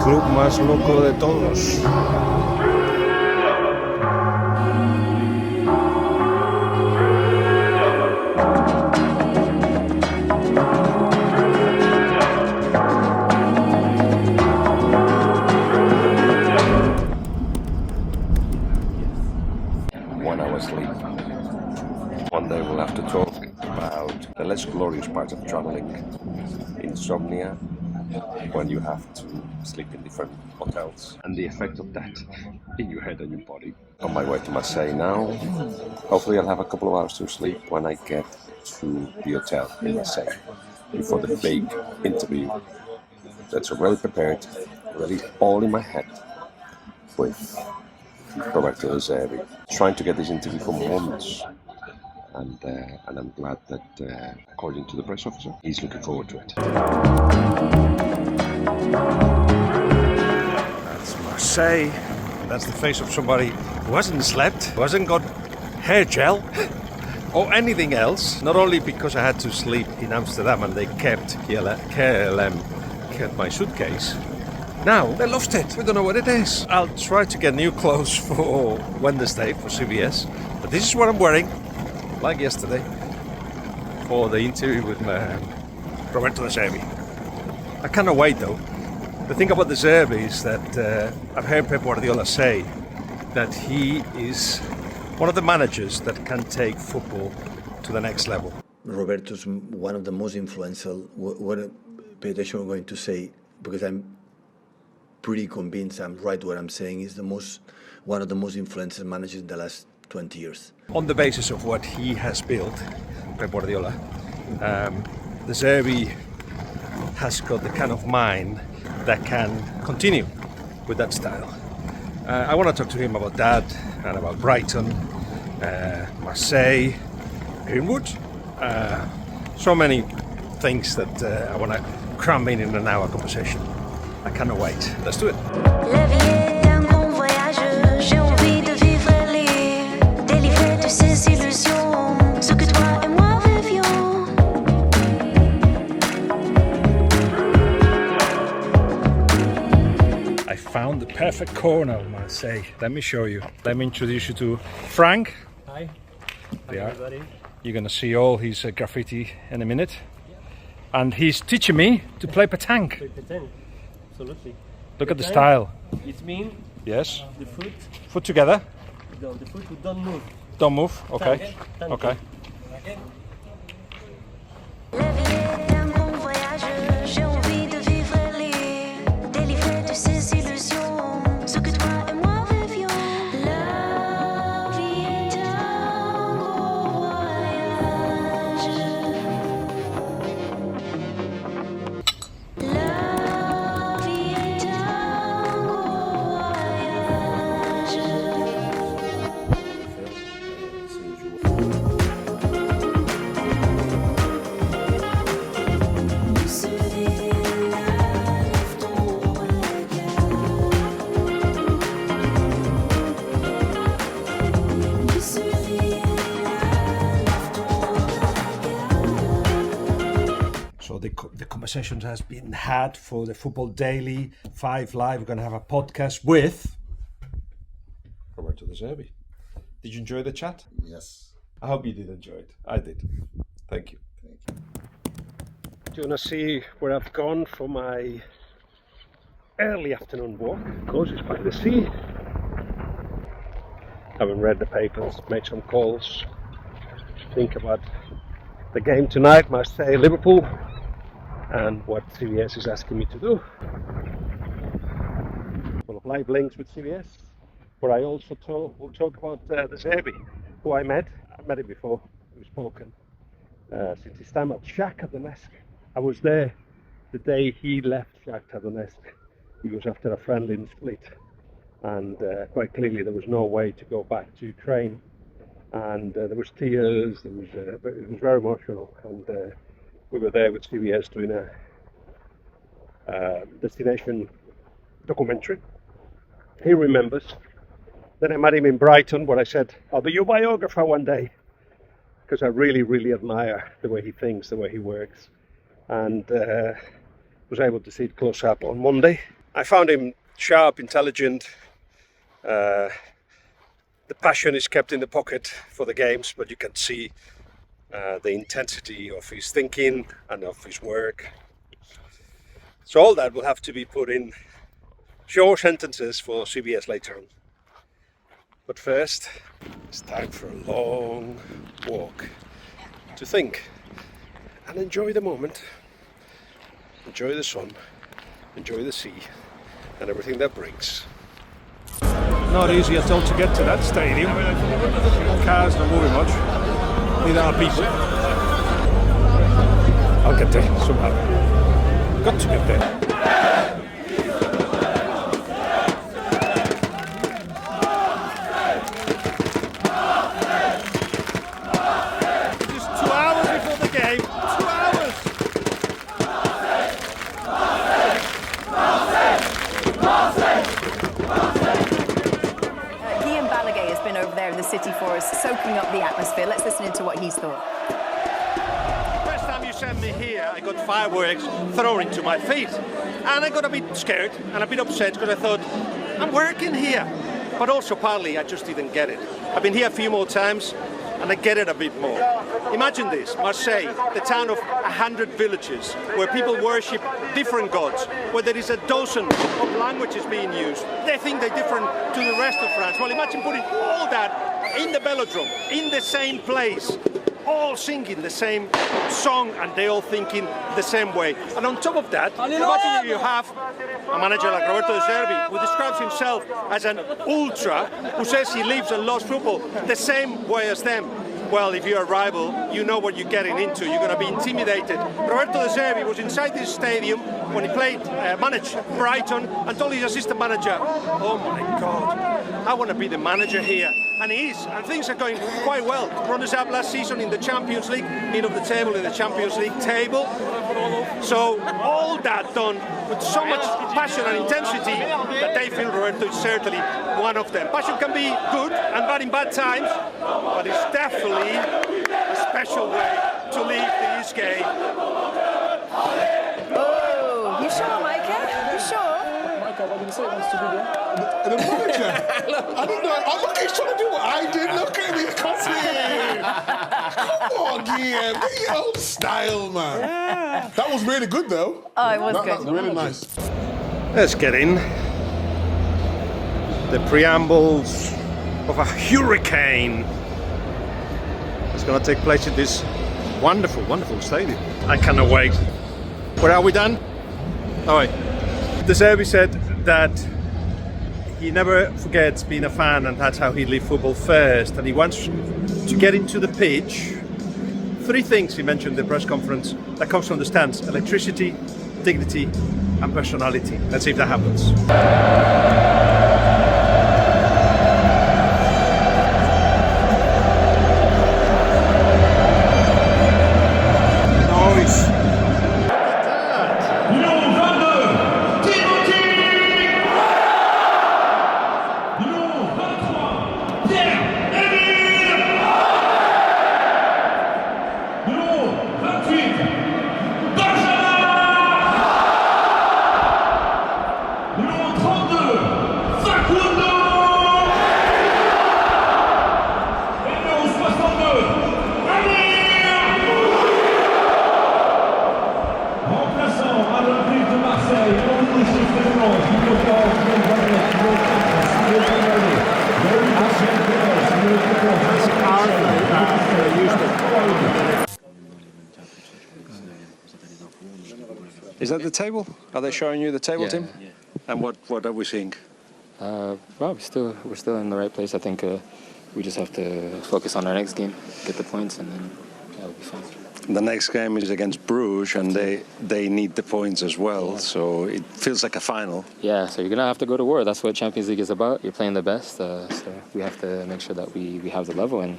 club más loco de todos. Sleep. One day we'll have to talk about the less glorious parts of traveling, insomnia, when you have to sleep in different hotels, and the effect of that in your head and your body. On my way to Marseille now. Hopefully I'll have a couple of hours to sleep when I get to the hotel in Marseille before the big interview that's already prepared, already all in my head with Roberto Zerbi, trying to get this interview for months, and I'm glad that, according to the press officer, he's looking forward to it. That's Marseille. That's the face of somebody who hasn't slept, who hasn't got hair gel or anything else. Not only because I had to sleep in Amsterdam and they kept KLM kept my suitcase. Now, they lost it. We don't know what it is. I'll try to get new clothes for Wednesday for CBS. But this is what I'm wearing, like yesterday, for the interview with Roberto Zerbi. I cannot wait though. The thing about the Zerbi is that I've heard Pep Guardiola say that he is one of the managers that can take football to the next level. Roberto's one of the most influential, what pay attention I'm going to say, because I'm pretty convinced I'm right what I'm saying, is one of the most influential managers in the last 20 years. On the basis of what he has built, Pep Guardiola, the Zerbi has got the kind of mind that can continue with that style. I want to talk to him about that and about Brighton, Marseille, Greenwood, so many things that I want to cram in an hour conversation. I cannot wait. Let's do it. La vie est un grand voyage, j'ai envie de vivre les délivrer de ces illusions, ce que toi et moi vivions. I found the perfect corner of Marseille. Let me show you. Let me introduce you to Frank. Hi. Hi everybody. You're gonna see all his graffiti in a minute. And he's teaching me to play petanque. Play petanque. Absolutely. Look at the style. It means Yes. the foot, Foot together. the foot don't move. Don't move. Okay. Tanque. Okay. La vie est un grand voyage, j'ai envie de vivre les délivrer de ces illusions, ce que toi et moi vivions. La vie est un grand voyage. La vie est un grand voyage. So the conversation has been had for the Football Daily 5 Live. We're going to have a podcast with Roberto Zerbi. Did you enjoy the chat? Yes. I hope you did enjoy it. I did. Thank you. Do you want to see where I've gone for my early afternoon walk? Of course, it's by the sea. Haven't read the papers, made some calls, think about the game tonight, Marseille, Liverpool, and what CBS is asking me to do. Full of live links with CBS, where I also will talk about the Zerbi, who I met. I've met him before, we've spoken since his time at Shakhtar Donetsk. I was there the day he left Shakhtar Donetsk. He was after a friendly in Split, and quite clearly there was no way to go back to Ukraine. And there was tears, it was very emotional, and we were there with CBS doing a destination documentary. He remembers. Then I met him in Brighton, where I said, I'll be your biographer one day, because I really, really admire the way he thinks, the way he works, and was able to see it close up on Monday. I found him sharp, intelligent. The passion is kept in the pocket for the games, but you can see the intensity of his thinking and of his work. So all that will have to be put in short sentences for CBS later on. But first, it's time for a long walk to think and enjoy the moment. Enjoy the sun, enjoy the sea, and everything that brings. Not easy at all to get to that stadium. Cars don't move much. Neither are people. I'll get there somehow. Got to get there. Just 2 hours before the game. 2 hours. Guillem Balague has been over there in the city for us, soaking up the atmosphere. Let's listen into what he's thought. First time you sent me here, I got fireworks thrown into my face. And I got a bit scared and a bit upset because I thought, I'm working here. But also partly I just didn't get it. I've been here a few more times and I get it a bit more. Imagine this, Marseille, the town of 100 villages where people worship different gods, where there is a dozen of languages being used. They think they're different to the rest of France. Well, imagine putting all that in the velodrome, in the same place, all singing the same song and they all thinking the same way. And on top of that, imagine if you have a manager like Zerbi, who describes himself as an ultra, who says he lives and loves football the same way as them. Well, if you're a rival, you know what you're getting into. You're going to be intimidated. Roberto Zerbi was inside this stadium when he managed Brighton, and told his assistant manager, oh my God, I want to be the manager here. And he is, and things are going quite well. Runners-up last season in the Champions League, mid of the table in the Champions League table. So all that done with so much passion and intensity that they feel Roberto is certainly one of them. Passion can be good and bad in bad times, but it's definitely a special way to leave this game. Oh, you sure, Micah? You sure? Micah, what did you say? Wants to be there? The manager. I don't know. Oh, look, he's trying to do what I did. Look at me, come on, Guillem. Get your own style, man. Yeah. That was really good, though. Oh, it was That good. was really nice. Let's get in. The preambles of a hurricane is going to take place in this wonderful, wonderful stadium. I cannot wait. Where are we done? Oh, wait. De Zerbi said that he never forgets being a fan, and that's how he lived football first. And he wants to get into the pitch. 3 things he mentioned in the press conference that comes from the stands: electricity, dignity, and personality. Let's see if that happens. Is that the table? Are they showing you the table, Tim? Yeah. And what are we seeing? Well, we're still in the right place. I think we just have to focus on our next game, get the points, and then we'll be fine. The next game is against Bruges, and they need the points as well. Yeah. So it feels like a final. Yeah, so you're gonna have to go to war. That's what Champions League is about. You're playing the best, so we have to make sure that we have the level. And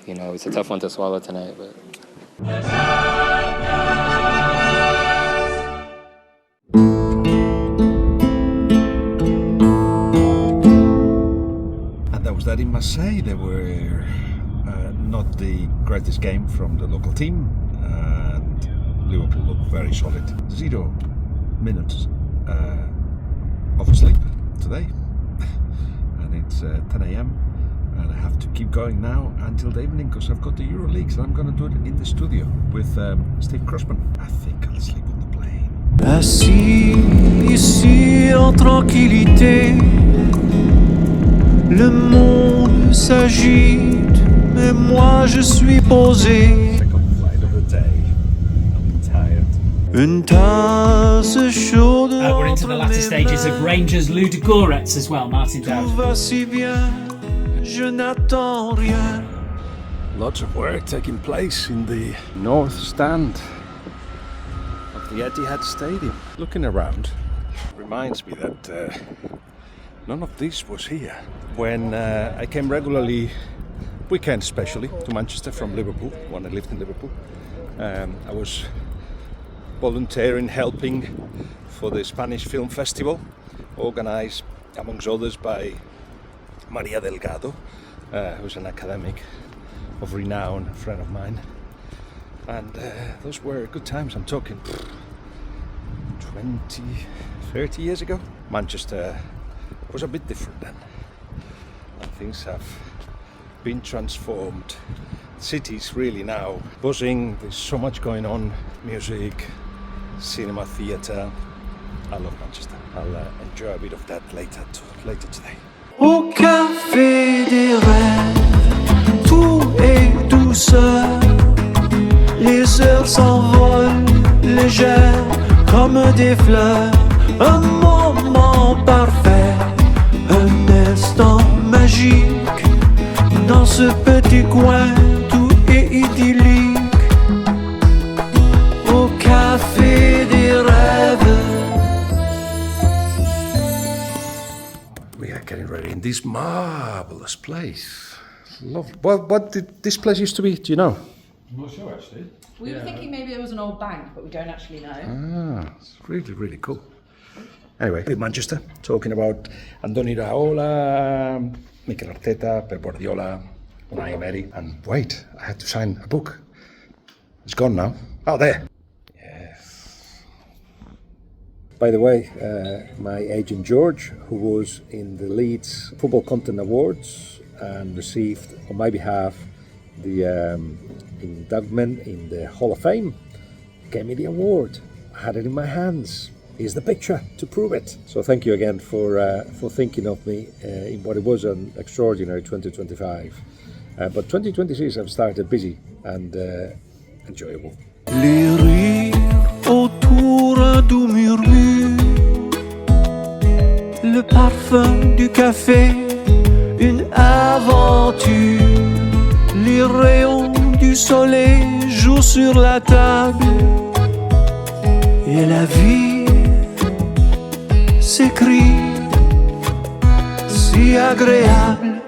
you know, it's a tough one to swallow tonight, but. Was that in Marseille? They were not the greatest game from the local team, and Liverpool looked very solid. 0 minutes today. And it's 10 a.m. and I have to keep going now until the evening because I've got the EuroLeague, so I'm going to do it in the studio with Steve Crossman. I think I'll sleep on the plane. Assis ici en tranquillité, le monde s'agite, mais moi je suis posé. Second flight of the day. I'm tired. Une tasse chaude. We're into the latter stages of Rangers Ludogorets as well, Martin Tout Dowd. va si bien, je n'attends rien. Lots of work taking place in the north stand of the Etihad Stadium. Looking around reminds me that none of this was here when I came regularly, weekends especially, to Manchester from Liverpool when I lived in Liverpool. I was volunteering, helping for the Spanish Film Festival, organised amongst others by Maria Delgado, who's an academic of renown, a friend of mine. And those were good times. I'm talking 20, 30 years ago. Manchester was a bit different then. And things have been transformed. City's really now buzzing. There's so much going on. Music, cinema, theatre. I love Manchester. I'll enjoy a bit of that later today. Au café des rêves, tout est douceur. Les heures s'envolent légères comme des fleurs. Un moment parfait, un instant magique. Dans ce petit coin, tout est idyllique. Au café des rêves. We are getting ready in this marvellous place. Love. What did this place used to be? Do you know? I'm not sure actually. We were thinking maybe there was an old bank, but we don't actually know. It's really, really cool. Anyway, in Manchester, talking about Andoni Iraola, Mikel Arteta, Pep Guardiola, Unai Emery, and wait, I had to sign a book. It's gone now. Oh, there. Yes. By the way, my agent George, who was in the Leeds Football Content Awards and received, on my behalf, the inductment in the Hall of Fame, gave me the award. I had it in my hands. Here's the picture to prove it. So thank you again for thinking of me in what it was an extraordinary 2025. But 2026 I've started busy and enjoyable. Les rires autour un doux murmure, le parfum du café, une aventure. Les rayons du soleil jouent sur la table et la vie s'écrit si agréable.